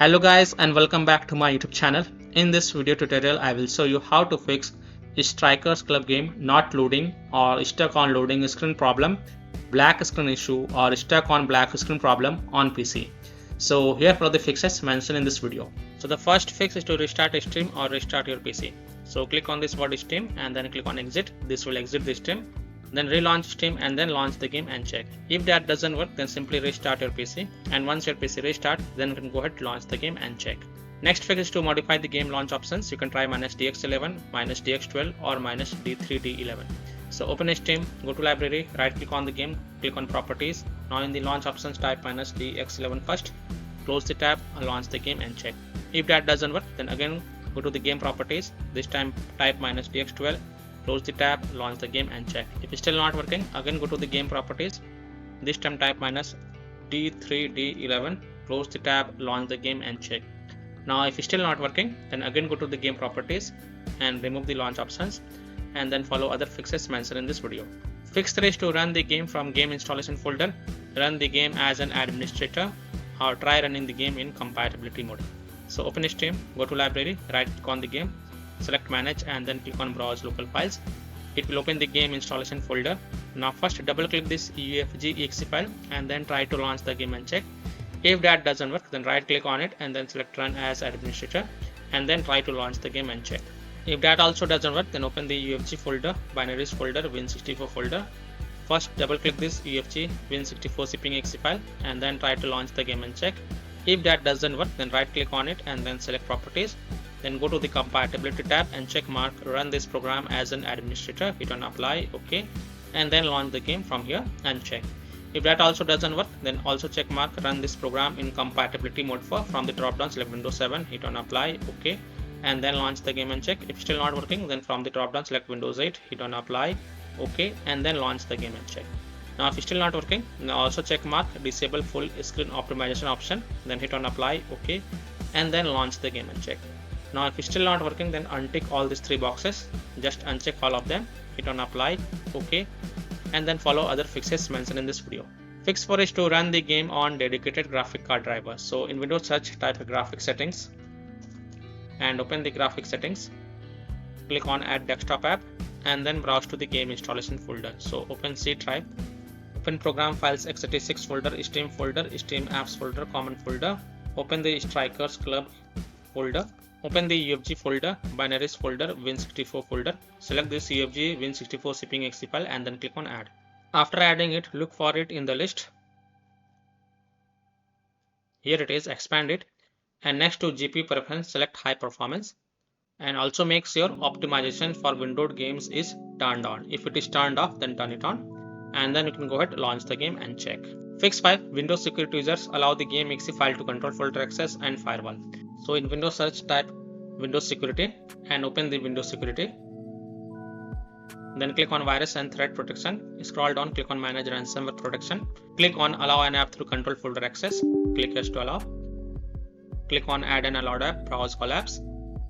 Hello guys and welcome back to my YouTube channel. In this video tutorial I will show you how to fix Strikers Club game not loading or stuck on loading screen problem, black screen issue or stuck on black screen problem on PC. So here are the fixes mentioned in this video. So the first fix is to restart Steam or restart your PC. So click on this word Steam and then click on exit. This will exit the Steam. Then relaunch Steam and then launch the game and check. If that doesn't work, then simply restart your PC, and once your PC restart, then you can go ahead launch the game and check. Next fix is to modify the game launch options. You can try -DX11, -DX12 or -D3D11. So open Steam, go to library, right click on the game, click on properties. Now in the launch options type -DX11 first, close the tab, launch the game and check. If that doesn't work, then again go to the game properties, this time type -DX12, close the tab, launch the game and check. If it's still not working, again go to the game properties, this time type -D3D11, close the tab, launch the game and check. Now if it's still not working, then again go to the game properties and remove the launch options, and then follow other fixes mentioned in this video. Fix 3 is to run the game from game installation folder, run the game as an administrator, or try running the game in compatibility mode. So open Steam, go to library, right click on the game, select manage and then click on browse local files. It will open the game installation folder. Now first double click this UFG.exe file and then try to launch the game and check. If that doesn't work, then right click on it and then select run as administrator and then try to launch the game and check. If that also doesn't work, then open the UFG folder, binaries folder, Win64 folder. First double click this UFG Win64 zipping.exe file and then try to launch the game and check. If that doesn't work, then right click on it and then select properties. Then go to the compatibility tab and check mark run this program as an administrator, hit on apply, OK, and then launch the game from here and check. If that also doesn't work, then also check mark run this program in compatibility mode from the drop down, select Windows 7, hit on apply, OK, and then launch the game and check. If still not working, then from the drop down select Windows 8, hit on apply, OK, and then launch the game and check. Now if it's still not working, now also check mark disable full screen optimization option, then hit on apply, OK, and then launch the game and check. Now if it's still not working, then untick all these 3 boxes, just uncheck all of them, hit on apply, OK, and then follow other fixes mentioned in this video. Fix 4 is to run the game on dedicated graphic card driver. So in Windows search type graphic settings and open the graphic settings, click on add desktop app and then browse to the game installation folder. So open C drive, open program files x86 folder, Steam folder, Steam apps folder, common folder, open the Strikers Club folder, open the UFG folder, binaries folder, Win64 folder, select this UFG Win64 zipping.exe file and then click on add. After adding it, look for it in the list. Here it is, expand it, and next to GPU preference select high performance, and also make sure optimization for windowed games is turned on. If it is turned off, then turn it on, and then you can go ahead launch the game and check. Fix 5, Windows security users allow the game exe file to control folder access and firewall. So in Windows search type Windows security and open the Windows security. Then click on virus and threat protection. Scroll down, click on manage ransomware protection. Click on allow an app through control folder access. Click yes to allow. Click on add an allowed app, browse all apps,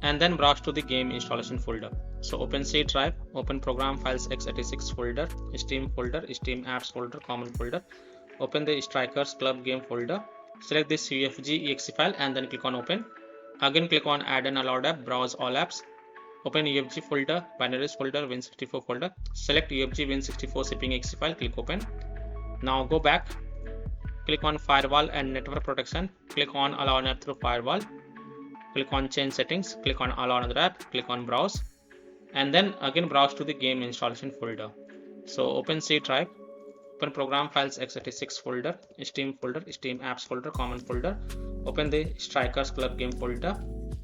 and then browse to the game installation folder. So open C drive, open program files x86 folder, Steam folder, Steam apps folder, common folder. Open the Strikers Club game folder. Select this UFG.exe file and then click on open. Again click on add an allowed app, browse all apps. Open UFG folder, binaries folder, Win64 folder. Select UFG Win64 zipping.exe file, click open. Now go back. Click on firewall and network protection. Click on allow an app through firewall. Click on change settings. Click on allow another app. Click on browse. And then again browse to the game installation folder. So open C drive. Open program files x86 folder, Steam folder, Steam apps folder, common folder. Open the Strikers Club game folder.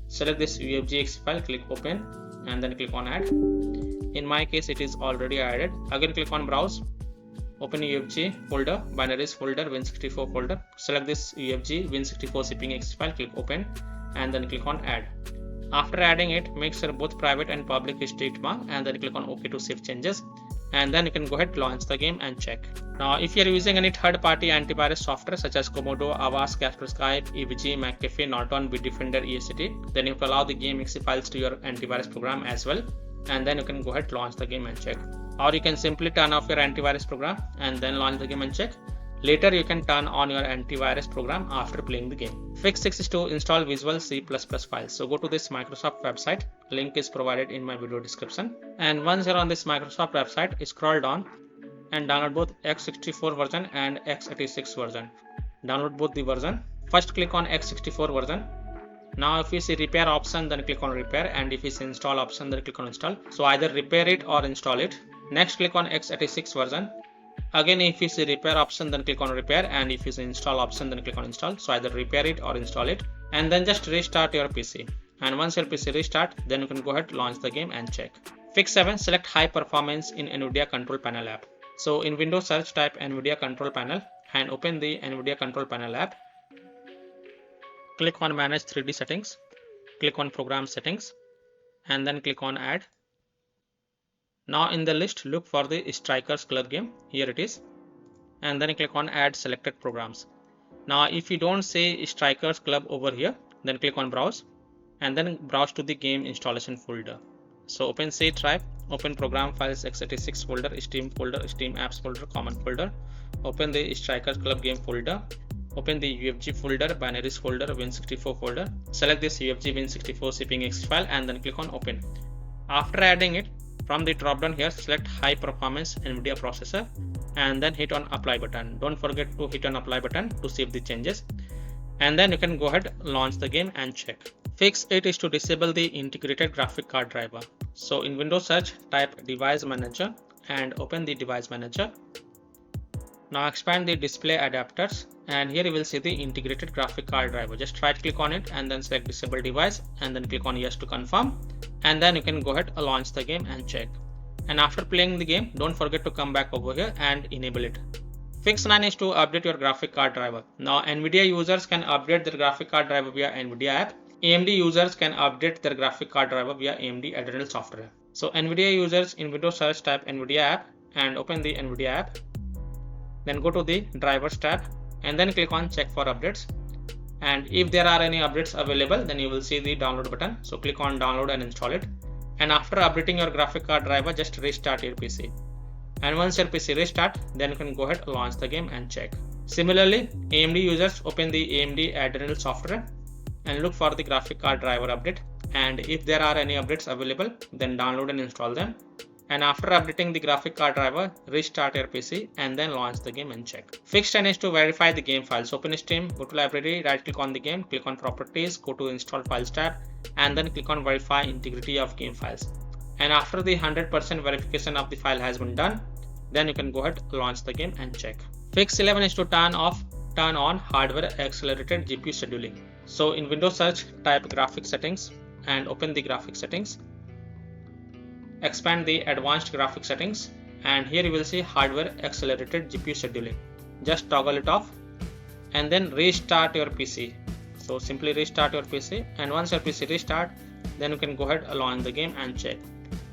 Select this UFG.exe file, click open and then click on add. In my case it is already added. Again click on browse. Open UFG folder, binaries folder, Win64 folder. Select this UFG Win64 zipping.exe file, click open and then click on add. After adding it, make sure both private and public is ticked mark and then click on OK to save changes. And then you can go ahead launch the game and check. Now if you are using any third-party antivirus software such as Komodo, Avast, Kaspersky, EVG, McAfee, Norton, Bitdefender, ESCT, then you have to allow the game exe files to your antivirus program as well, and then you can go ahead launch the game and check. Or you can simply turn off your antivirus program and then launch the game and check. Later you can turn on your antivirus program after playing the game. Fix 6 is to install Visual C++ files. So go to this Microsoft website, link is provided in my video description. And once you're on this Microsoft website, scroll down and download both x64 version and x86 version. Download both the version. First click on x64 version. Now if you see repair option, then click on repair, and if you see install option, then click on install. So either repair it or install it. Next click on x86 version. Again, if you see repair option, then click on repair, and if you see install option, then click on install. So either repair it or install it, and then just restart your PC. And once your PC restart, then you can go ahead, launch the game and check. Fix 7, select high performance in NVIDIA Control Panel app. So in Windows search, type NVIDIA Control Panel and open the NVIDIA Control Panel app. Click on manage 3D settings, click on program settings, and then click on add. Now in the list, look for the Strikers Club game. Here it is, and then click on add selected programs. Now if you don't see Strikers Club over here, then click on browse and then browse to the game installation folder. So open C drive, open program files x86 folder, Steam apps folder, common folder, open the Strikers Club game folder, open the UFG folder, binaries folder, Win64 folder, select this UFG Win64 cping file and then click on open. After adding it, from the drop down here, select high performance NVIDIA processor and then hit on apply button. Don't forget to hit on apply button to save the changes, and then you can go ahead, launch the game and check. Fix 8 is to disable the integrated graphic card driver. So in Windows search, type device manager and open the device manager. Now expand the display adapters, and here you will see the integrated graphic card driver. Just right click on it and then select disable device and then click on yes to confirm, and then you can go ahead, launch the game and check. And after playing the game, don't forget to come back over here and enable it. Fix 9 is to update your graphic card driver. Now NVIDIA users can update their graphic card driver via NVIDIA app. AMD users can update their graphic card driver via AMD Adrenal software. So NVIDIA users in Windows search, type NVIDIA app and open the NVIDIA app. Then go to the drivers tab and then click on check for updates. And if there are any updates available, then you will see the download button. So click on download and install it. And after updating your graphic card driver, just restart your PC. And once your PC restart, then you can go ahead, launch the game and check. Similarly, AMD users open the AMD Adrenal software and look for the graphic card driver update. And if there are any updates available, then download and install them. And after updating the graphic card driver, restart your PC and then launch the game and check. Fix 10 is to verify the game files. Open Steam, go to library, right click on the game, click on properties, go to install files tab, and then click on verify integrity of game files. And after the 100% verification of the file has been done, then you can go ahead, launch the game and check. Fix 11 is to turn on hardware accelerated GPU scheduling. So in Windows search, type graphics settings and open the graphics settings. Expand the advanced graphics settings, and here you will see hardware accelerated GPU scheduling. Just toggle it off and then restart your PC. So simply restart your PC, and once your PC restart, then you can go ahead, launch the game and check.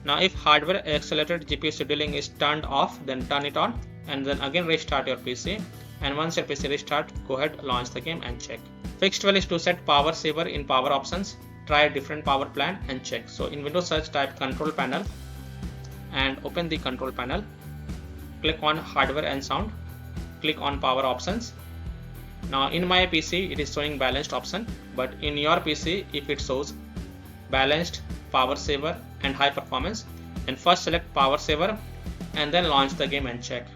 Now if hardware accelerated GPU scheduling is turned off, then turn it on and then again restart your PC, and once your PC restart, go ahead, launch the game and check. Fix 12 is to set power saver in power options. Try a different power plan and check. So in Windows search, type control panel and open the control panel. Click on hardware and sound. Click on power options. Now in my PC it is showing balanced option, but in your PC if it shows balanced, power saver and high performance, and first select power saver and then launch the game and check.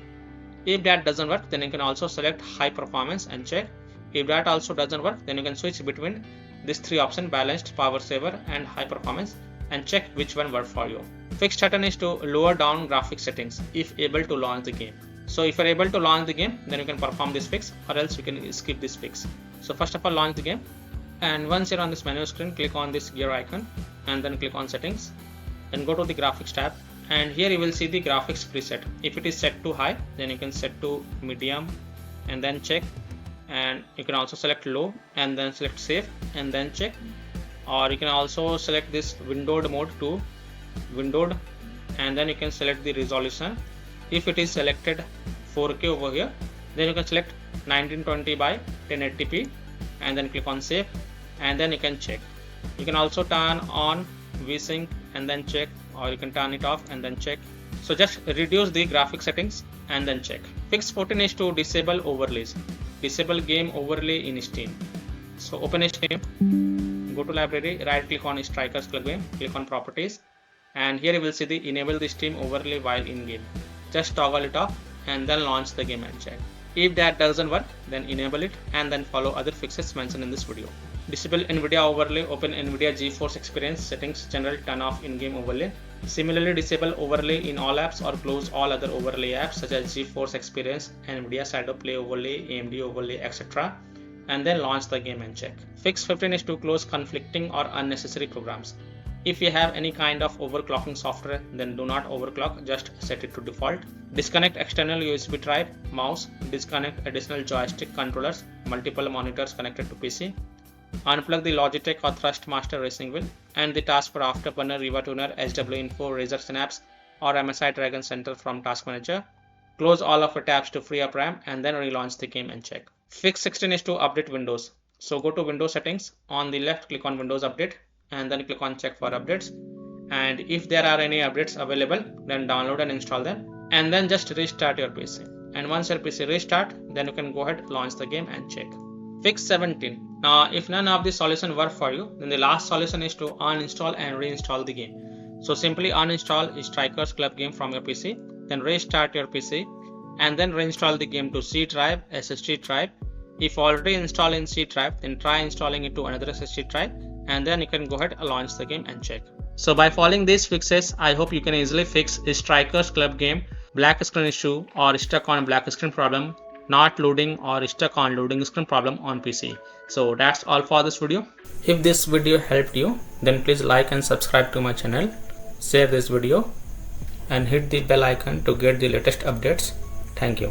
If that doesn't work, then you can also select high performance and check. If that also doesn't work, then you can switch between these three options, balanced, power saver and high performance, and check which one works for you. Fix 13 is to lower down graphics settings if able to launch the game. So if you are able to launch the game, then you can perform this fix, or else you can skip this fix. So first of all, launch the game, and once you're on this menu screen, click on this gear icon and then click on settings, then go to the graphics tab, and here you will see the graphics preset. If it is set to high, then you can set to medium and then check, and you can also select low and then select save and then check, or you can also select this windowed mode to windowed, and then you can select the resolution. If it is selected 4K over here, then you can select 1920 by 1080p and then click on save, and then you can check. You can also turn on VSync and then check, or you can turn it off and then check. So just reduce the graphic settings and then check. Fix 14 is to disable overlays. Disable game overlay in Steam. So open Steam, go to library, right click on Strikers Club Game, click on properties, and here you will see the enable the Steam overlay while in game. Just toggle it off and then launch the game and check. If that doesn't work, then enable it and then follow other fixes mentioned in this video. Disable NVIDIA overlay, open NVIDIA GeForce Experience settings, general, turn off in-game overlay. Similarly, disable overlay in all apps or close all other overlay apps such as GeForce Experience, NVIDIA Shadow Play overlay, AMD overlay, etc. and then launch the game and check. Fix 15 is to close conflicting or unnecessary programs. If you have any kind of overclocking software, then do not overclock, just set it to default. Disconnect external USB drive, mouse, disconnect additional joystick controllers, multiple monitors connected to PC. Unplug the Logitech or Thrustmaster racing wheel and the taskbar Afterburner, Riva Tuner, SW Info, Razer Synapse or MSI Dragon Center from Task Manager. Close all of the tabs to free up RAM and then relaunch the game and check. Fix 16 is to update Windows. So go to Windows settings, on the left click on Windows Update and then click on check for updates, and if there are any updates available, then download and install them and then just restart your PC. And once your PC restart, then you can go ahead, launch the game and check. Fix 17. Now if none of these solutions work for you, then the last solution is to uninstall and reinstall the game. So simply uninstall Strikers Club Game from your PC, then restart your PC and then reinstall the game to C drive, SSD drive. If already installed in C drive, then try installing it to another SSD drive and then you can go ahead and launch the game and check. So by following these fixes, I hope you can easily fix Strikers Club Game black screen issue or stuck on black screen problem, not loading or stuck on loading screen problem on PC. So that's all for this video. If this video helped you, then please like and subscribe to my channel, share this video and hit the bell icon to get the latest updates. Thank you.